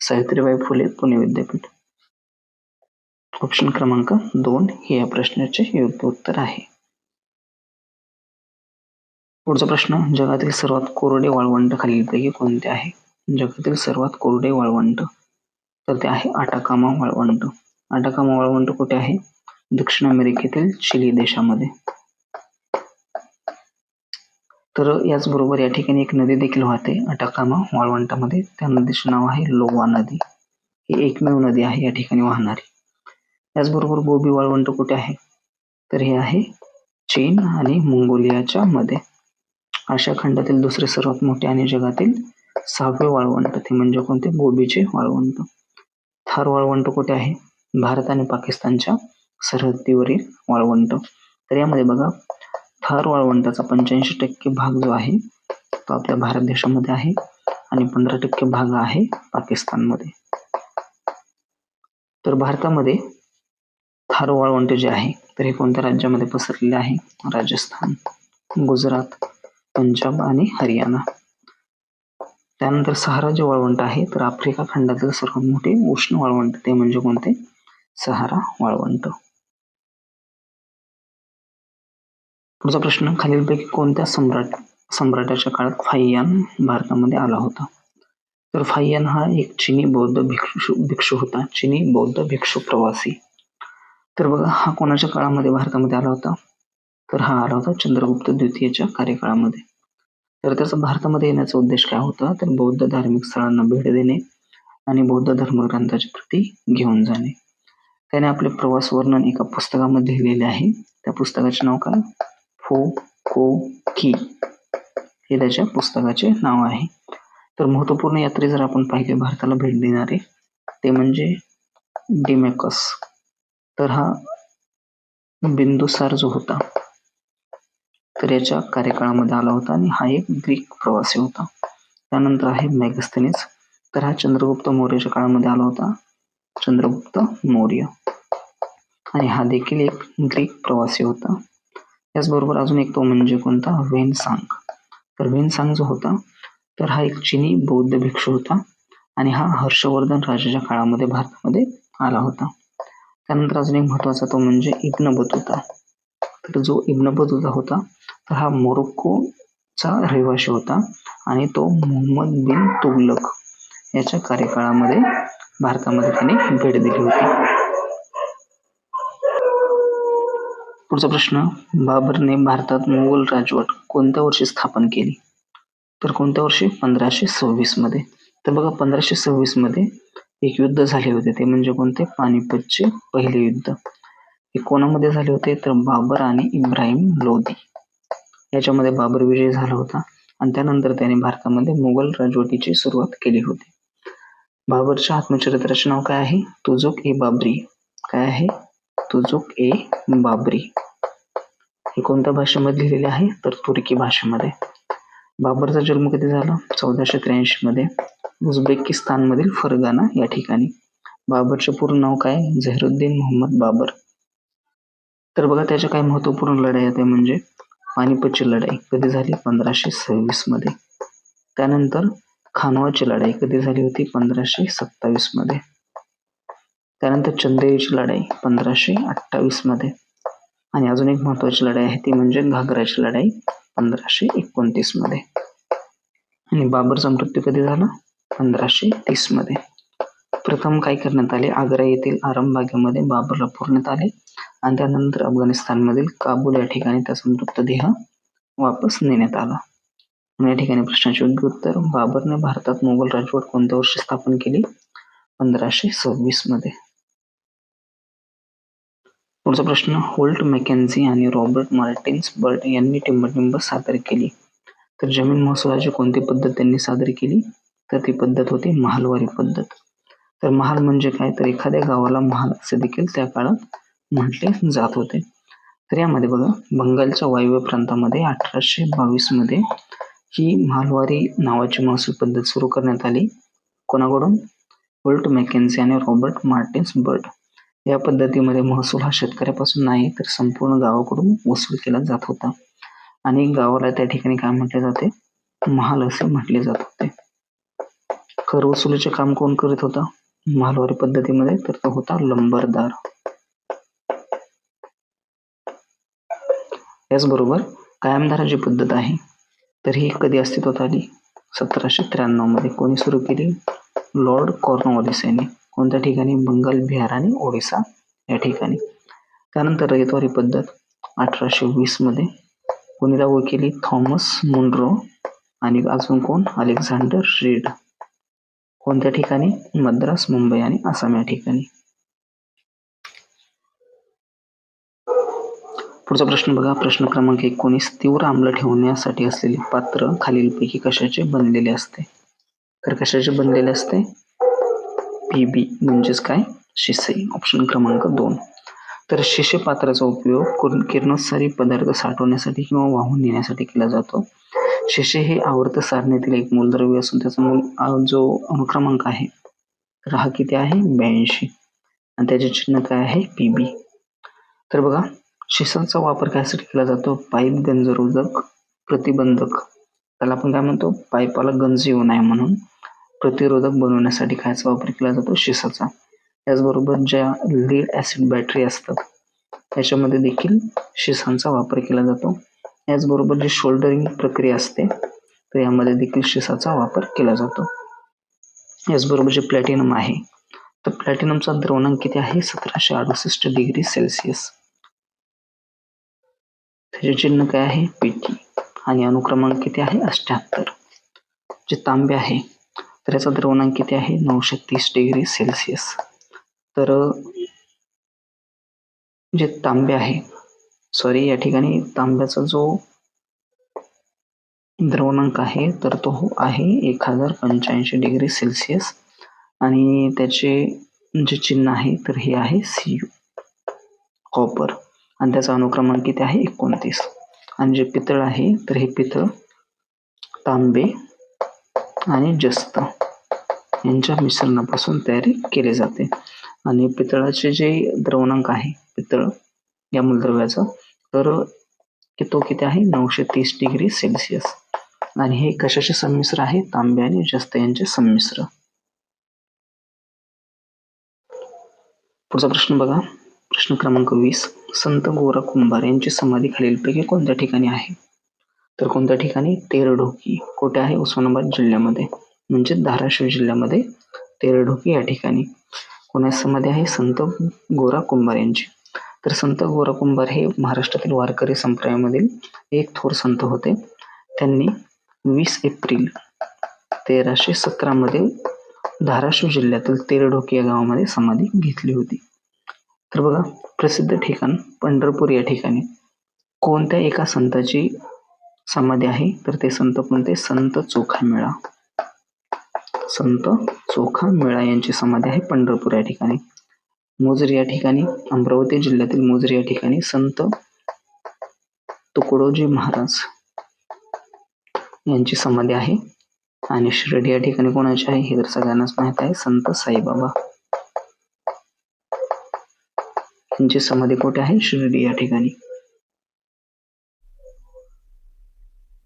सावित्रीबाई फुले पुणे विद्यापीठ. ऑप्शन क्रमांक 2 हे या प्रश्नाचे योग्य उत्तर आहे. पुढचा प्रश्न, जगातील सर्वात कोरडे वाळवंट खालीलपैकी कोणते आहे? जगातील सर्वात कोरडे वाळवंट तर ते आहे आटाकामा वाळवंट. आटाकामा वाळवंट कुठे आहे? दक्षिण अमेरिकेतील चिली देशामध्ये. तर याचबरोबर या ठिकाणी एक नदी देखील वाहते आटाकामा वाळवंटामध्ये. त्या नदीचे नाव आहे लोवा नदी. ही एकमेव नदी आहे या ठिकाणी वाहणारी. याचबरोबर गोबी वाळवंट कुठे आहे? तर हे आहे चीन आणि मंगोलियाच्या मध्ये. आशिया खंडातील दुसरे सर्वात मोठे आणि जगातील 6वे वाळवंट ते म्हणजे कोणते? गोबीचे वाळवंट. थार वाळवंट कुठे आहे? भारत आणि पाकिस्तानच्या सरहद्दीवरील वाळवंट. तर यामध्ये बघा थार वाळवंटाचा 85% भाग जो आहे तो आपल्या भारत देशामध्ये आहे आणि 15% भाग आहे पाकिस्तानमध्ये. तर भारतामध्ये थार वाळवंट जे आहे तर हे कोणत्या राज्यामध्ये पसरलेले आहे? राजस्थान, गुजरात, पंजाब आणि हरियाणा. त्यानंतर सहारा जे वाळवंट आहे तर आफ्रिका खंडातील सर्वात मोठे उष्ण वाळवंट ते म्हणजे कोणते? सहारा वाळवंट. पुढचा प्रश्न, खालीलपैकी कोणत्या सम्राटाच्या काळात फाहियान भारतामध्ये आला होता? तर फाहियान हा एक चिनी बौद्ध भिक्षू होता. चिनी बौद्ध भिक्षू प्रवासी. तर बघा हा कोणाच्या काळामध्ये भारतामध्ये आला होता? तर हा आला होता चंद्रगुप्त द्वितीयच्या कार्यकाळामध्ये. तर त्याचा भारतामध्ये येण्याचा उद्देश काय होता? तर बौद्ध धार्मिक स्थळांना भेट देणे आणि बौद्ध धर्मग्रंथाची प्रती घेऊन जाणे. त्याने आपले प्रवास वर्णन एका पुस्तकामध्ये लिहिलेले आहे. त्या पुस्तकाचे नाव काय? फो को की हे त्याच्या पुस्तकाचे नाव आहे. तर महत्वपूर्ण यात्रे जर आपण पाहिले भारताला भेट देणारे ते म्हणजे डिमेकस. तर हा बिंदुसार जो होता तर याच्या कार्यकाळामध्ये आला होता आणि हा एक ग्रीक प्रवासी होता. त्यानंतर आहे मेगस्थनीज. तर हा चंद्रगुप्त मौर्याच्या काळामध्ये आला होता. चंद्रगुप्त मौर्य आणि हा देखील एक ग्रीक प्रवासी होता. त्याचबरोबर अजून एक तो म्हणजे कोणता? व्हेनसांग. तर व्हेनसांग जो होता तर हा एक चिनी बौद्ध भिक्षू होता आणि हा हर्षवर्धन राजाच्या काळामध्ये भारतामध्ये आला होता. त्यानंतर अजून एक महत्वाचा तो म्हणजे इब्न बतुता. तर जो इब्न बतुता होता तर हा मोरोक्कोचा रहिवासी होता आणि तो मोहम्मद बिन तुगलक याच्या कार्यकाळामध्ये भारतामध्ये त्याने भेट दिली होती. पुढचा प्रश्न, बाबरने भारतात मुघल राजवट कोणत्या वर्षी स्थापन केली? तर कोणत्या वर्षी? 1526 मध्ये. तर बघा 1526 मध्ये एक युद्ध झाले होते ते म्हणजे कोणते? पानिपतचे पहिले युद्ध. हे कोणामध्ये झाले होते? तर बाबर आणि इब्राहिम लोधी याच्यामध्ये बाबर विजय झाला होता आणि त्यानंतर त्याने भारतामध्ये मुघल राजवटीची सुरुवात केली होती. बाबरच्या आत्मचरित्राचे नाव काय आहे? तुजुक ए बाबरी. काय आहे? तुजुक ए बाबरी. हे कोणत्या भाषेमध्ये लिहिलेले आहे? तर तुर्की भाषेमध्ये. बाबरचा जन्म कधी झाला? 1483 मध्ये उझबेकिस्तान मधील फरगाना या ठिकाणी. बाबरचे पूर्ण नाव काय? झहिरुद्दीन मोहम्मद बाबर. तर बघा त्याच्या काही महत्वपूर्ण लढाई आहेत म्हणजे पानिपतची लढाई कधी झाली 1526 मध्ये. त्यानंतर खानवाची लढाई कधी झाली होती 1527 मध्ये. त्यानंतर चंदेरीची लढाई 1528 मध्ये. आणि अजून एक महत्वाची लढाई आहे ती म्हणजे घागराची लढाई 1529 मध्ये. आणि बाबरचा मृत्यू कधी झाला 1530 मध्ये. प्रथम काय करण्यात आले, आग्रा येथील आरामबागेमध्ये बाबरला पुरण्यात आले आणि त्यानंतर अफगाणिस्तानमधील काबूल या ठिकाणी त्याचा मृतदेह वापस नेण्यात आला. या ठिकाणी प्रश्नाचे योग्य उत्तर, बाबरने भारतात मोगल राजवट कोणत्या वर्षी स्थापन केली 1526 मध्ये. पुढचा प्रश्न, होल्ट मॅकेन्झी आणि रॉबर्ट मार्टिन्स बर्ट यांनी टिंबटिंब सादर केली. तर जमीन महसुलाची कोणती पद्धत त्यांनी सादर केली, तर ती पद्धत होती महालवारी पद्धत. तर महाल म्हणजे काय, तर एखाद्या गावाला महाल असे देखील त्या काळात म्हटले जात होते. तर यामध्ये बघा बंगालच्या वायव्य प्रांतामध्ये 1822 मध्ये ही महालवारी नावाची महसूल पद्धत सुरू करण्यात आली. कोणाकडून, होल्ट मॅकेन्झी आणि रॉबर्ट मार्टिन्स बर्ट. या पद्धतीमध्ये महसूल हा शेतकऱ्यापासून नाही तर संपूर्ण गावाकडून वसूल केला जात होता आणि गावाला त्या ठिकाणी काय म्हटले जाते, महाल असे म्हटले जात होते. कर वसुलीचे काम कोण करत होता महालवारी पद्धतीमध्ये, तर तो होता लंबरदार. याचबरोबर कायमधाराची पद्धत आहे तर ही कधी अस्तित्वात आली 1793 मध्ये. कोणी सुरू केली, लॉर्ड कॉर्नवॉलिस यांनी. कोणत्या ठिकाणी, बंगाल, बिहार आणि ओडिसा या ठिकाणी. त्यानंतर रयतवारी पद्धत 1820 मध्ये कोणी लागू केली, थॉमस मुनरो आणि अजून कोण, अलेक्झांडर रीड. कोणत्या ठिकाणी, मद्रास, मुंबई आणि आसाम या ठिकाणी. पुढचा प्रश्न बघा, प्रश्न क्रमांक 19, तीव्र आम्ल ठेवण्यासाठी असलेले पात्र खालीलपैकी कशाचे बनलेले असते, तर कशाचे बनलेले असते, पीबी म्हणजेच काय, शिसे. ऑप्शन क्रमांक 2. तर शिसे पात्राचा उपयोग किरणोत्सारी पदार्थ साठवण्यासाठी किंवा वाहून नेण्यासाठी केला जातो. शिसे हे आवर्त सारणीतील एक मूलद्रव्य असून त्याचा जो अनुक्रमांक आहे तर हा किती आहे 82 आणि त्याचे चिन्ह काय आहे पीबी. तर बघा शिसांचा वापर कशासाठी केला जातो, पाईप गंजरोधक प्रतिबंधक, त्याला आपण काय म्हणतो, पाईपाला गंज येऊ नये म्हणून प्रतिरोधक बनवण्यासाठी कायचा वापर केला जातो, शिसाचा. त्याचबरोबर ज्या लीड ऍसिड बॅटरी असतात त्याच्यामध्ये देखील शिसांचा वापर केला जातो. याचबरोबर जी शोल्डरिंग प्रक्रिया असते तर यामध्ये देखील शिसाचा वापर केला जातो. याचबरोबर जे प्लॅटिनम आहे तर प्लॅटिनमचा द्रवणांक किती आहे 1768 डिग्री सेल्सिअस. त्याचे चिन्ह काय आहे पीटी आणि अनुक्रमांक किती आहे 78. जे तांबे आहे तर याचा द्रवणांक किती आहे 930 डिग्री सेल्सिअस. तर जे तांबे आहे या ठिकाणी तांब्याचा जो द्रवणांक आहे तर तो आहे 1085 डिग्री सेल्सिअस आणि त्याचे जे चिन्ह आहे तर हे आहे Cu कॉपर आणि त्याचा अनुक्रमांक किती आहे 29. आणि जे पितळ आहे तर हे पितळ तांबे आणि जस्त यांच्या मिश्रणापासून तयारी केले जाते. आणि पितळाचे जे द्रवणांक आहे पितळ या मूलद्रव्याचा तर तो किती आहे 930 डिग्री सेल्सिअस आणि हे कशाचे संमिश्र आहे, तांबे आणि जस्त यांचे संमिश्र. पुढचा प्रश्न बघा, प्रश्न क्रमांक 20, संत गोरा कुंभार यांची समाधी खालीलपैकी कोणत्या ठिकाणी आहे, तर कोणत्या ठिकाणी, तेरढोकी. कुठे आहे, उस्मानाबाद जिल्ह्यामध्ये म्हणजे धाराशिव जिल्ह्यामध्ये तेरढोकी या ठिकाणी. कोणाची समाधी आहे, संत गोरा कुंभार यांची. तर संत गोरा कुंभार हे महाराष्ट्रातील वारकरी संप्रदायामधील एक थोर संत होते. त्यांनी 20 एप्रिल 1317 मध्ये धाराशिव जिल्ह्यातील तेरढोकी या गावामध्ये समाधी घेतली होती. तर बघा प्रसिद्ध ठिकाण पंढरपूर या ठिकाणी कोणत्या एका संताची समाधी आहे, तर ते संत कोणते, संत चोखामेळा. संत चोखामेळा यांची समाधी आहे पंढरपूर या ठिकाणी. मोजरी या ठिकाणी, अमरावती जिल्ह्यातील मोजरी या ठिकाणी संत तुकडोजी महाराज यांची समाधी आहे. आणि शिर्डी या ठिकाणी कोणाची आहे, हे तर सगळ्यांनाच माहित आहे, संत साईबाबा. त्यांची समाधी कुठे आहे? शिर्डी या ठिकाणी.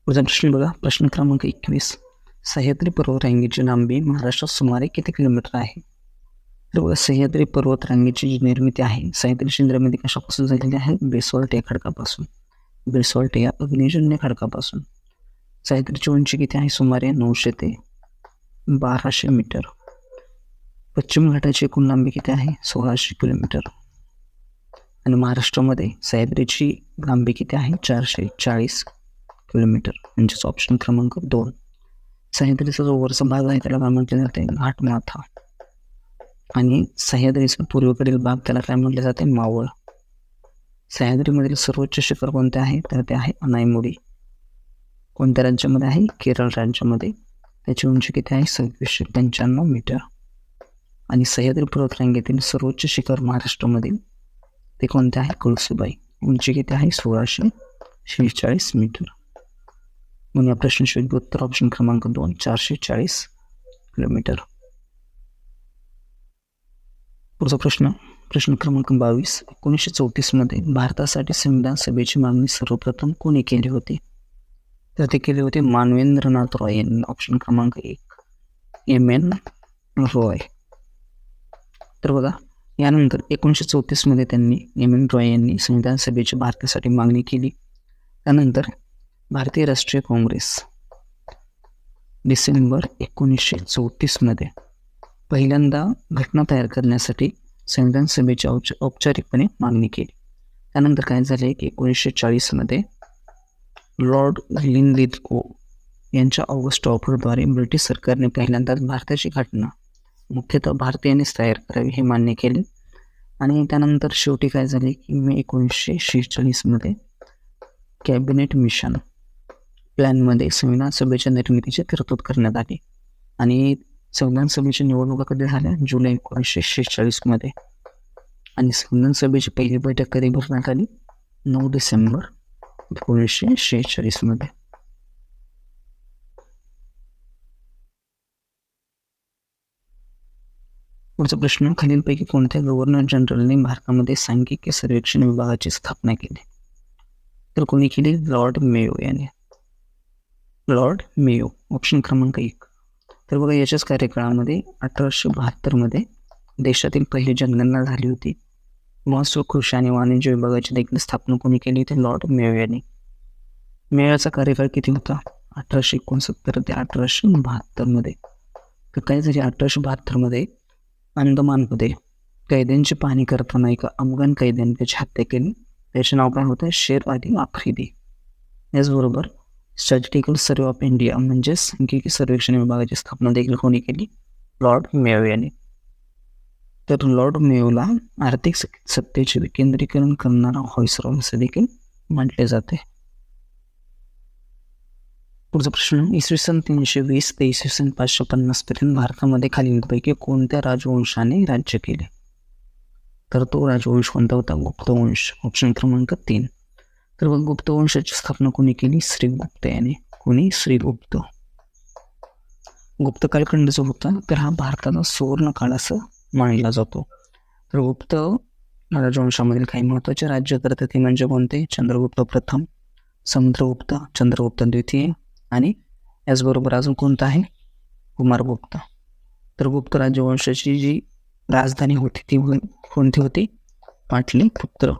पुढचा प्रश्न बघा, प्रश्न क्रमांक 21. सह्याद्री पर्वतरांगेची लांबी महाराष्ट्रात सुमारे किती किलोमीटर आहे? तर बघा, सह्याद्री पर्वतरांगेची जी निर्मिती आहे, सह्याद्रीची निर्मिती कशापासून झालेली आहे? बेसॉल्ट या खडकापासून. बेसॉल्ट या अग्निजन्य खडकापासून. सह्याद्रीची उंची किती आहे? सुमारे 900 ते 1200 मीटर. पश्चिम घाटाची एकूण लांबी किती आहे? 1600 किलोमीटर. आणि महाराष्ट्रामध्ये सह्याद्रीची लांबी किती आहे? 440 किलोमीटर. म्हणजेच ऑप्शन क्रमांक 2. सह्याद्रीचा जो वरचा भाग आहे त्याला काय म्हटले जाते? घाटमाथा. आणि सह्याद्रीचा पूर्वेकडील भाग त्याला काय म्हटले जाते? मावळ. सह्याद्रीमधील सर्वोच्च शिखर कोणते आहे? तर ते आहे अनाईमुडी. कोणत्या राज्यामध्ये आहे? केरळ राज्यामध्ये. त्याची उंची किती आहे? 2695 मीटर. आणि सह्याद्री पर्वतरांगेतील सर्वोच्च शिखर महाराष्ट्रामधील ते कोणते आहे? कळसुबाई. उंची किती आहे? 1646 मीटर. म्हणून या प्रश्नाचे योग्य उत्तर ऑप्शन क्रमांक 2, 440 किलोमीटर. पुढचा प्रश्न क्रमांक 22. 1934 मध्ये भारतासाठी संविधान सभेची मागणी सर्वप्रथम कोणी केली होती? तर ते केले होते मानवेंद्रनाथ रॉय यांनी. ऑप्शन क्रमांक 1, M.N. रॉय. तर बघा, यानंतर 1934 मध्ये त्यांनी M.N. रॉय यांनी संविधान सभेची भारतासाठी मागणी केली. त्यानंतर भारतीय राष्ट्रीय काँग्रेस डिसेंबर 1934 मध्ये पहिल्यांदा घटना तयार करण्यासाठी संविधान सभेची औपचारिकपणे मागणी केली. त्यानंतर काय झाले की 1940 मध्ये लॉर्ड लिनलिथगो यांच्या ऑगस्ट ऑफरद्वारे ब्रिटिश सरकारने पहिल्यांदाच भारताची घटना मुख्यतः भारतीयांनीच तयार करावी हे मान्य केले. आणि त्यानंतर शेवटी काय झाले की मे 1946 मध्ये कॅबिनेट मिशन प्लॅनमध्ये संविधान सभेच्या निर्मितीची तरतूद करण्यात आली. आणि संविधान सभेच्या निवडणुका कधी झाल्या? जुलै 1946 मध्ये. आणि संविधान सभेची पहिली बैठक कधी भरण्यात आली? 9 डिसेंबर 1946 मध्ये. पुढचा प्रश्न, खालीलपैकी कोणत्या गव्हर्नर जनरलने भारतामध्ये सांख्यिकी सर्वेक्षण विभागाची स्थापना केली? तर कोणी केली? लॉर्ड मेयो याने. Lord Mayo. ऑप्शन क्रमांक 1. तर बघा, याच्याच कार्यकाळामध्ये 1872 मध्ये देशातील पहिली जनगणना झाली होती. महसूल, कृषी आणि वाणिज्य विभागाची देखील स्थापना कोणी केली होती? लॉर्ड मेयो यांनी. मेयोचा कार्यकाळ किती होता? 1869 ते 1872 मध्ये. तर काय झाले 1872 मध्ये अंदमानमध्ये कैद्यांची पाहणी करताना एका अफगाण कैद्याने त्याची हत्या केली. त्याचे नाव काय होतं? शेर अली आफ्रिदी. याचबरोबर स्टॅटिस्टिकल सर्वे ऑफ इंडिया म्हणजे सांख्यिकी सर्वेक्षण विभागाची स्थापना देखील कोणी केली? लॉर्ड मेयो यांनी. तर लॉर्ड मेयोला आर्थिक सत्तेचे विकेंद्रीकरण करणारा व्हाईसरॉय असे देखील म्हटले जाते. पुढचा प्रश्न, इसवी सन 320 ते इसवी सन 550 पर्यंत भारतामध्ये खालीलपैकी कोणत्या राजवंशाने राज्य केले? तर तो राजवंश कोणता होता? गुप्तवंश. ऑप्शन क्रमांक 3. तर गुप्तवंशाची स्थापना कोणी केली? श्रीगुप्त याने. कोणी? श्रीगुप्त. गुप्त कालखंड जो होता तर हा भारताचा सुवर्ण काळ असं मानला जातो. तर गुप्त राजवंशामधील काही महत्त्वाचे राज्यकर्ते ते म्हणजे कोणते? चंद्रगुप्त प्रथम, समुद्रगुप्त, चंद्रगुप्त द्वितीय आणि याचबरोबर अजून कोणतं आहे? कुमारगुप्त. तर गुप्त राजवंशाची जी राजधानी होती ती कोणती होती? पाटलीपुत्र.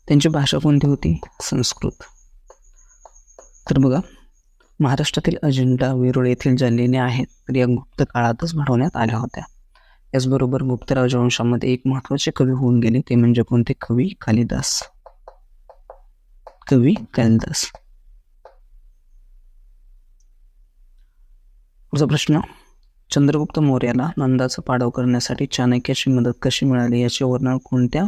त्यांची भाषा कोणती होती? संस्कृत. तर बघा, महाराष्ट्रातील अजिंठा, वेरूळ येथील ज्या लेण्या आहेत तर या गुप्त काळातच भरवण्यात आल्या होत्या. याचबरोबर गुप्त राजवंशामध्ये एक महत्त्वाचे कवी होऊन गेले ते म्हणजे कोणते? कवी कालिदास. कवी कालिदास. पुढचा प्रश्न, चंद्रगुप्त मौर्याला नंदाचा पाडाव करण्यासाठी चाणक्याची मदत कशी मिळाली याचे वर्णन कोणत्या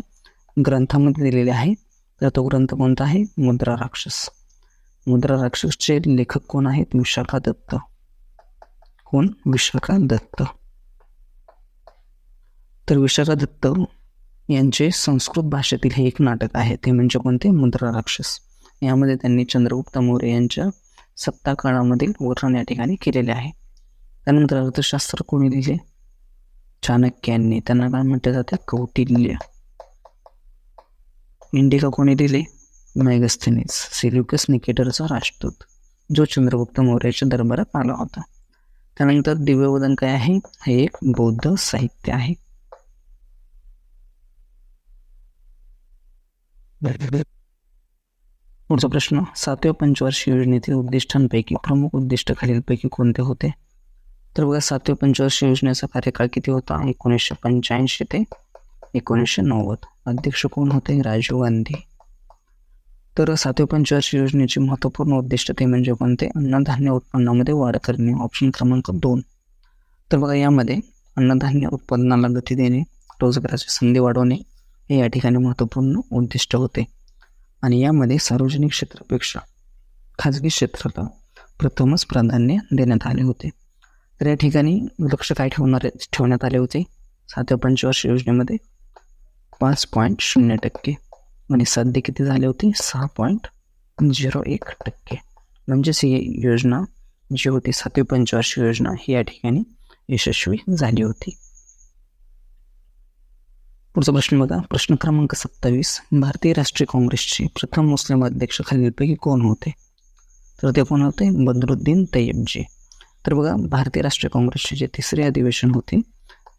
ग्रंथामध्ये दिलेले आहे? तर तो ग्रंथ कोणता आहे? मुद्रा राक्षस. मुद्रा राक्षसचे लेखक कोण आहेत? विशाखा दत्त. कोण? विशाखा दत्त. तर विशाखा दत्त यांचे संस्कृत भाषेतील हे एक नाटक आहे ते म्हणजे कोणते? मुद्रा राक्षस. यामध्ये त्यांनी चंद्रगुप्त मौर्य यांच्या सत्ता काळामधील वर्णन या ठिकाणी केलेले आहे. त्यानंतर अर्थशास्त्र कोणी लिहिले? चाणक्यांनी, त्यांना काय म्हटलं जाते, कौटिल्य. इंडिका कोणी दिले, मेगस्थनीज, सिल्युकस निकेटरचा राजदूत, जो चंद्रगुप्त मौर्याच्या दरबारात आला होता. त्यानंतर दिव्यवदन काय आहे, हे एक बौद्ध साहित्य आहे. पुढचा प्रश्न, 7व्या पंचवार्षिक योजनेतील उद्दिष्टांपैकी प्रमुख उद्दिष्ट खालीलपैकी कोणते होते? तर बघा, 7व्या पंचवार्षिक योजनेचा कार्यकाळ किती होता, 1985 ते 1990. अध्यक्ष कोण होते, राजीव गांधी. तर 7व्या पंचवार्षिक योजनेची महत्त्वपूर्ण उद्दिष्ट ते म्हणजे कोणते, अन्नधान्य उत्पन्नामध्ये वाढ करणे, ऑप्शन क्रमांक 2. तर बघा, यामध्ये अन्नधान्य उत्पादनाला गती देणे, रोजगाराची संधी वाढवणे हे या ठिकाणी महत्त्वपूर्ण उद्दिष्ट होते. आणि यामध्ये सार्वजनिक क्षेत्रापेक्षा खाजगी क्षेत्राला प्रथमच प्राधान्य देण्यात आले होते. तर या ठिकाणी लक्ष काय ठेवण्यात आले होते 7व्या पंचवार्षिक योजनेमध्ये, 5.0% आणि साध्य किती झाले होते, 6.01%. म्हणजेच ही योजना जी होती 7वी पंचवार्षिक योजना ही या ठिकाणी यशस्वी झाली होती. पुढचा प्रश्न बघा, प्रश्न क्रमांक 27. भारतीय राष्ट्रीय काँग्रेसचे प्रथम मुस्लिम अध्यक्ष खालीलपैकी कोण होते? तर ते कोण होते, बद्रुद्दीन तय्यबजी. तर बघा, भारतीय राष्ट्रीय काँग्रेसचे जे तिसरे अधिवेशन होते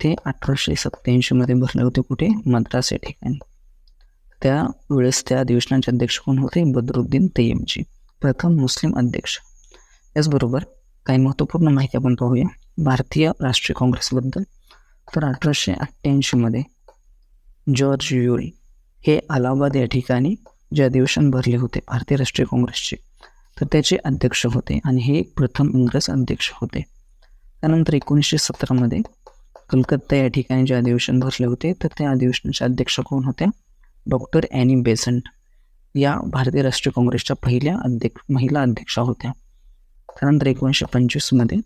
ते 1887 मध्ये भरले होते. कुठे, मद्रास या ठिकाणी. त्यावेळेस त्या अधिवेशनाचे अध्यक्ष कोण होते, बद्रुद्दीन तय्यबजी, प्रथम मुस्लिम अध्यक्ष. याचबरोबर काही महत्त्वपूर्ण माहिती आपण पाहूया भारतीय राष्ट्रीय काँग्रेसबद्दल. तर 1888 मध्ये जॉर्ज युरी हे अलाहाबाद या ठिकाणी जे अधिवेशन भरले होते भारतीय राष्ट्रीय काँग्रेसचे, तर त्याचे अध्यक्ष होते आणि हे प्रथम इंग्रज अध्यक्ष होते. त्यानंतर 1917 मध्ये कलकत्ता या ठिकाणी जे अधिवेशन भरले होते, तर त्या अधिवेशनाचे अध्यक्ष कोण होत्या, डॉक्टर ॲनी बेझंट या भारतीय राष्ट्रीय काँग्रेसच्या पहिल्या महिला अध्यक्षा होत्या. त्यानंतर 1925 मध्ये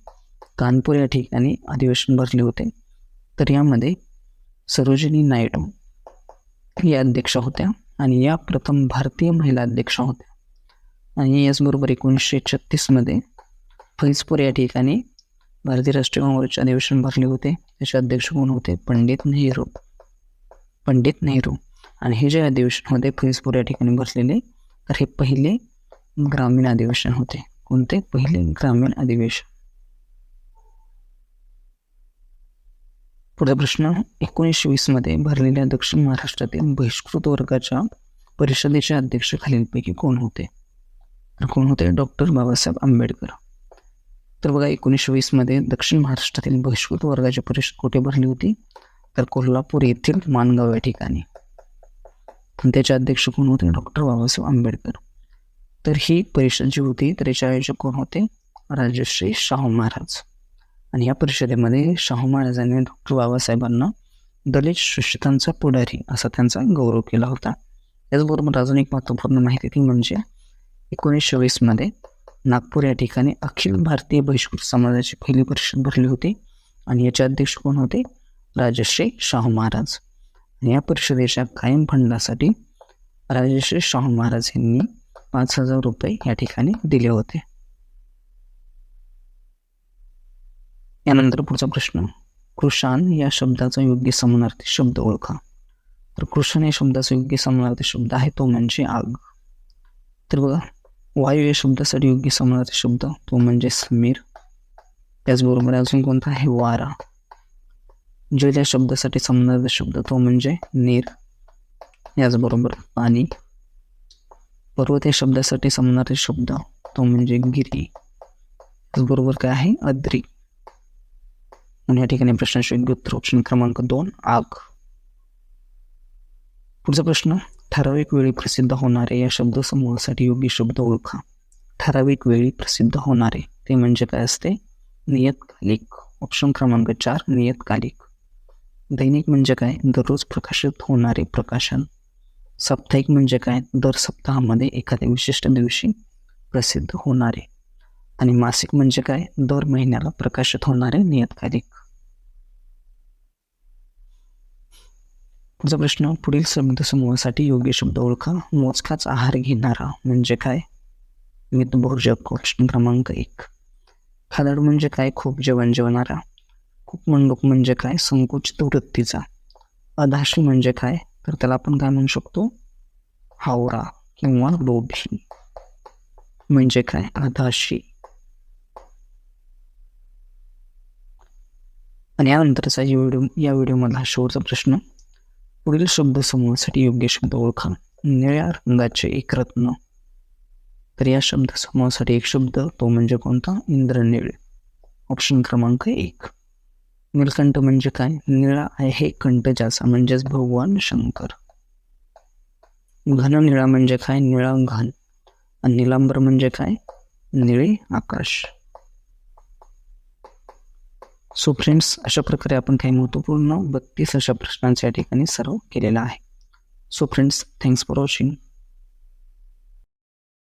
कानपूर या ठिकाणी अधिवेशन भरले होते, तर यामध्ये सरोजिनी नायडू या अध्यक्षा होत्या आणि या प्रथम भारतीय महिला अध्यक्षा होत्या. आणि याचबरोबर 1936 मध्ये फैजपूर या ठिकाणी भारतीय राष्ट्रीय काँग्रेसचे अधिवेशन भरले होते, त्याचे अध्यक्ष कोण होते, पंडित नेहरू. आणि हे जे अधिवेशन होते फैजपूर या ठिकाणी भरलेले, तर हे पहिले ग्रामीण अधिवेशन होते. कोणते, पहिले ग्रामीण अधिवेशन. पुढचा प्रश्न, 1920 मध्ये भरलेल्या दक्षिण महाराष्ट्रातील बहिष्कृत वर्गाच्या परिषदेचे अध्यक्ष खालीलपैकी कोण होते? तर कोण होते, डॉक्टर बाबासाहेब आंबेडकर. तर बघा, 1920 मध्ये दक्षिण महाराष्ट्रातील बहिष्कृत वर्गाची परिषद कुठे भरली होती, तर कोल्हापूर येथील माणगाव या ठिकाणी. त्याचे अध्यक्ष कोण होते, डॉक्टर बाबासाहेब आंबेडकर. तर ही परिषद जी होती तर याचे आयोजक कोण होते, राजश्री शाहू महाराज. आणि या परिषदेमध्ये शाहू महाराजांनी डॉक्टर बाबासाहेबांना दलित शोषितांचा पुढारी असा त्यांचा गौरव केला होता. त्याचबरोबर अजून एक महत्त्वपूर्ण माहिती ती म्हणजे 1920 मध्ये नागपूर या ठिकाणी अखिल भारतीय बहिष्कृत समाजाची पहिली परिषद भरली होती आणि याचे अध्यक्ष कोण होते, राजश्री शाहू महाराज. आणि या परिषदेच्या कायम फंडासाठी राजश्री शाहू महाराज यांनी 5,000 रुपये या ठिकाणी दिले होते. यानंतर पुढचा प्रश्न, कृषाण या शब्दाचा योग्य समानार्थी शब्द ओळखा. तर कृषाण या शब्दाचा योग्य समानार्थी शब्द आहे तो म्हणजे आग. तर बघा, वायू या शब्दासाठी योग्य समानार्थी शब्द तो म्हणजे समीर. त्याचबरोबर अजून कोणता आहे, वारा. जल या शब्दासाठी समानार्थी शब्द तो म्हणजे नीर. याचबरोबर पाणी. पर्वत या शब्दासाठी समानार्थी शब्द तो म्हणजे गिरी. त्याचबरोबर काय आहे, अद्री. आणि या ठिकाणी प्रश्नाचे योग्य उत्तर ऑप्शन क्रमांक 2 आग. पुढचा प्रश्न, ठराविक वेळी प्रसिद्ध होणारे या शब्दसमूहासाठी योग्य शब्द ओळखा. ठराविक वेळी प्रसिद्ध होणारे ते म्हणजे काय असते, नियतकालिक. ऑप्शन क्रमांक 4 नियतकालिक. दैनिक म्हणजे काय, दररोज प्रकाशित होणारे प्रकाशन. साप्ताहिक म्हणजे काय, दर सप्ताहामध्ये एखाद्या विशिष्ट दिवशी प्रसिद्ध होणारे. आणि मासिक म्हणजे काय, दर महिन्याला प्रकाशित होणारे नियतकालिक. पुढचा प्रश्न, पुढील शब्दसमूहासाठी योग्य शब्द ओळखा. मोजकाच आहार घेणारा म्हणजे काय, मितभोजक. ऑप्शन क्रमांक 1. खादाड म्हणजे काय, खूप जेवण जेवणारा. कूपमंडूक म्हणजे काय? संकुचित वृत्तीचा. अधाशी म्हणजे काय? तर त्याला आपण काय म्हणू शकतो? हावरा किंवा लोभी म्हणजे काय? अधाशी. आणि यानंतरचा या व्हिडिओमधला शेवटचा प्रश्न, पुढील शब्द समूहासाठी योग्य शब्द ओळखा. निळ्या रंगाचे एक रत्न. तर या शब्द समूहासाठी एक शब्द तो म्हणजे कोणता? इंद्रनीळ. ऑप्शन क्रमांक 1. नीलकंठ म्हणजे काय? निळा आहे कंठ ज्याचा, म्हणजेच भगवान शंकर. घन निळा म्हणजे काय? निळा घन. आणि निलांबर म्हणजे काय? निळे आकाश. सो फ्रेंड्स, अशा प्रकारे आपण काही महत्त्वपूर्ण 32 अशा प्रश्नांच्या ठिकाणी सराव केलेला आहे. So friends, thanks for watching.